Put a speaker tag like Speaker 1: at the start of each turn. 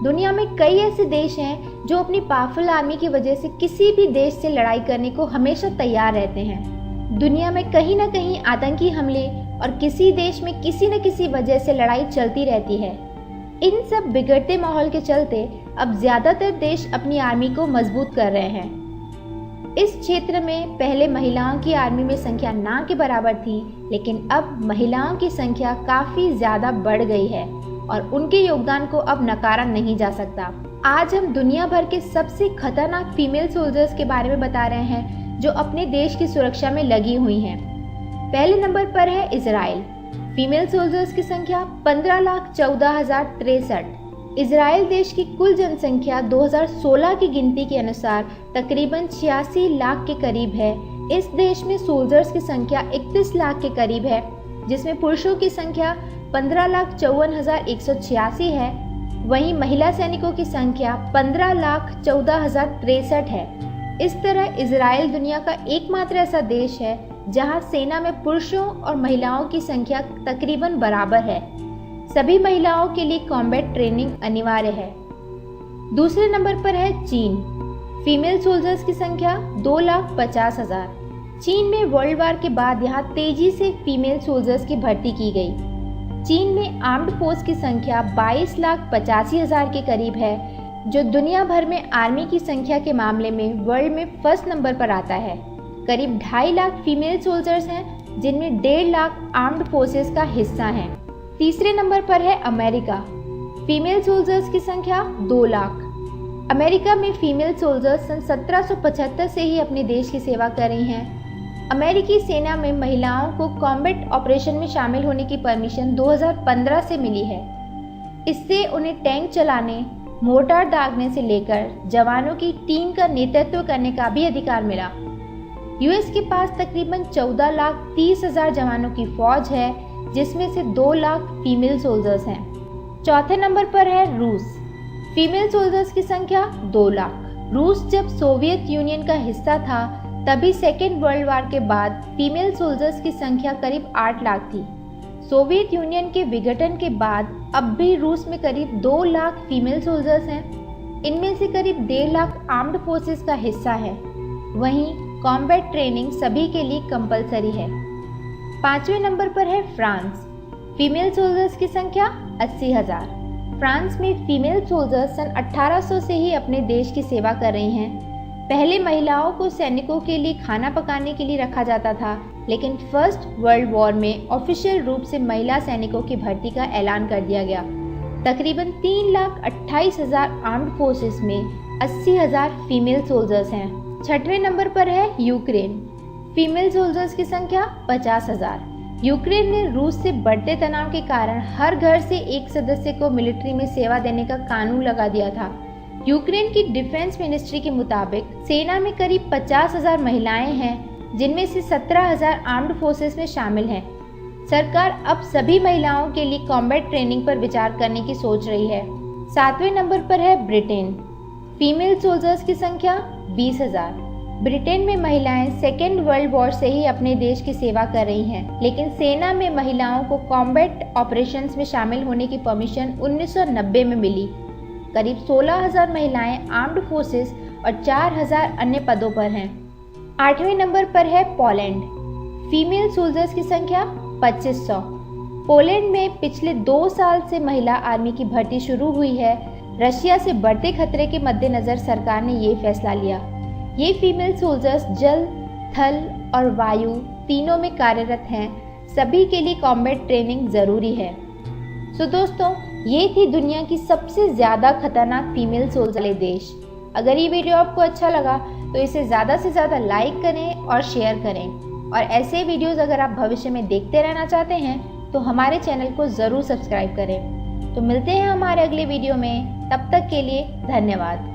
Speaker 1: दुनिया में कई ऐसे देश हैं जो अपनी पावरफुल आर्मी की वजह से किसी भी देश से लड़ाई करने को हमेशा तैयार रहते हैं। दुनिया में कहीं ना कहीं आतंकी हमले और किसी देश में किसी न किसी वजह से लड़ाई चलती रहती है। इन सब बिगड़ते माहौल के चलते अब ज्यादातर देश अपनी आर्मी को मजबूत कर रहे हैं। इस क्षेत्र में पहले महिलाओं की आर्मी में संख्या ना के बराबर थी, लेकिन अब महिलाओं की संख्या काफी ज्यादा बढ़ गई है और उनके योगदान को अब नकारा नहीं जा सकता। आज हम दुनिया भर के सबसे खतरनाक फीमेल सोल्जर्स के बारे में बता रहे हैं जो अपने देश की सुरक्षा में लगी हुई हैं। पहले नंबर पर है इजराइल। फीमेल सोल्जर्स की संख्या 15,14,063। इजराइल देश की कुल जनसंख्या 2016 की गिनती के अनुसार तकरीबन 86 लाख के करीब है। इस देश में सोल्जर्स की संख्या 31 लाख के करीब है, जिसमें पुरुषों की संख्या 15,54,186 है। वहीं महिला सैनिकों की संख्या 15,14,063 है। इस तरह इजराइल दुनिया का एकमात्र ऐसा देश है जहां सेना में पुरुषों और महिलाओं की संख्या तकरीबन बराबर है। सभी महिलाओं के लिए कॉम्बैट ट्रेनिंग अनिवार्य है। दूसरे नंबर पर है चीन। फीमेल सोल्जर्स की संख्या 2,50,000। चीन में वर्ल्ड वार के बाद यहाँ तेजी से फीमेल सोल्जर्स की भर्ती की गई। चीन में आर्म्ड फोर्स की संख्या 22,85,000 के करीब है, जो दुनिया भर में आर्मी की संख्या के मामले में वर्ल्ड में फर्स्ट नंबर पर आता है। करीब 2.5 लाख फीमेल सोल्जर्स हैं, जिनमें 1.5 लाख आर्म्ड फोर्सेस का हिस्सा हैं। तीसरे नंबर पर है अमेरिका। फीमेल सोल्जर्स की संख्या 2 लाख। अमेरिका में फीमेल सोल्जर्स सन 1775 से ही अपने देश की सेवा कर रही हैं। अमेरिकी सेना में महिलाओं को कॉम्बैट ऑपरेशन में शामिल होने की परमिशन 2015 से मिली है। इससे उन्हें टैंक चलाने, मोर्टार दागने से लेकर जवानों की टीम का नेतृत्व करने का भी अधिकार मिला। यूएस के पास तकरीबन 14,30,000 जवानों की फौज है, जिसमें से 2 लाख फीमेल सोल्जर्स हैं। चौथे नंबर पर है रूस। फीमेल सोल्जर्स की संख्या 2 लाख। रूस जब सोवियत यूनियन का हिस्सा था, तभी सेकेंड वर्ल्ड वार के बाद फीमेल सोल्जर्स की संख्या करीब 8 लाख थी। सोवियत यूनियन के विघटन के बाद अब भी रूस में करीब 2 लाख फीमेल सोल्जर्स हैं। इनमें से करीब 1.5 लाख आर्म्ड फोर्सेस का हिस्सा है। वहीं कॉम्बैट ट्रेनिंग सभी के लिए कंपलसरी है। पांचवें नंबर पर है फ्रांस। फीमेल सोल्जर्स की संख्या 80,000। फ्रांस में फीमेल सोल्जर्स सन 1800 से ही अपने देश की सेवा कर रही हैं। पहले महिलाओं को सैनिकों के लिए खाना पकाने के लिए रखा जाता था, लेकिन फर्स्ट वर्ल्ड वॉर में ऑफिशियल रूप से महिला सैनिकों की भर्ती का ऐलान कर दिया गया। तकरीबन 3,28,000 आर्म्ड फोर्सेस में 80,000 फीमेल सोल्जर्स हैं। छठवें नंबर पर है यूक्रेन। फीमेल सोल्जर्स की संख्या 50,000। यूक्रेन ने रूस से बढ़ते तनाव के कारण हर घर से एक सदस्य को मिलिट्री में सेवा देने का कानून लगा दिया था। यूक्रेन की डिफेंस मिनिस्ट्री के मुताबिक सेना में करीब 50,000 महिलाएं हैं, जिनमें से 17,000 आर्म्ड फोर्सेस में शामिल हैं। सरकार अब सभी महिलाओं के लिए कॉम्बैट ट्रेनिंग पर विचार करने की सोच रही है। सातवें नंबर पर है ब्रिटेन। फीमेल सोल्जर्स की संख्या 20,000। ब्रिटेन में महिलाएं सेकेंड वर्ल्ड वॉर से ही अपने देश की सेवा कर रही हैं, लेकिन सेना में महिलाओं को कॉम्बैट ऑपरेशंस में शामिल होने की परमिशन 1990 में मिली। करीब 16,000 महिलाएं आर्म्ड फोर्सेस और 4,000 अन्य पदों पर हैं। आठवें नंबर पर है पोलैंड। फीमेल सोल्जर्स की संख्या 2500। पोलैंड में पिछले 2 साल से महिला आर्मी की भर्ती शुरू हुई है। रशिया से बढ़ते खतरे के मद्देनजर सरकार ने ये फैसला लिया। ये फीमेल सोल्जर्स जल, थल और वायु तीनों में कार्यरत हैं। सभी के लिए कॉम्बैट ट्रेनिंग जरूरी है। सो दोस्तों, ये थी दुनिया की सबसे ज़्यादा खतरनाक फीमेल सोल्जर वाले देश। अगर ये वीडियो आपको अच्छा लगा तो इसे ज़्यादा से ज़्यादा लाइक करें और शेयर करें। और ऐसे वीडियोस अगर आप भविष्य में देखते रहना चाहते हैं तो हमारे चैनल को ज़रूर सब्सक्राइब करें। तो मिलते हैं हमारे अगले वीडियो में। तब तक के लिए धन्यवाद।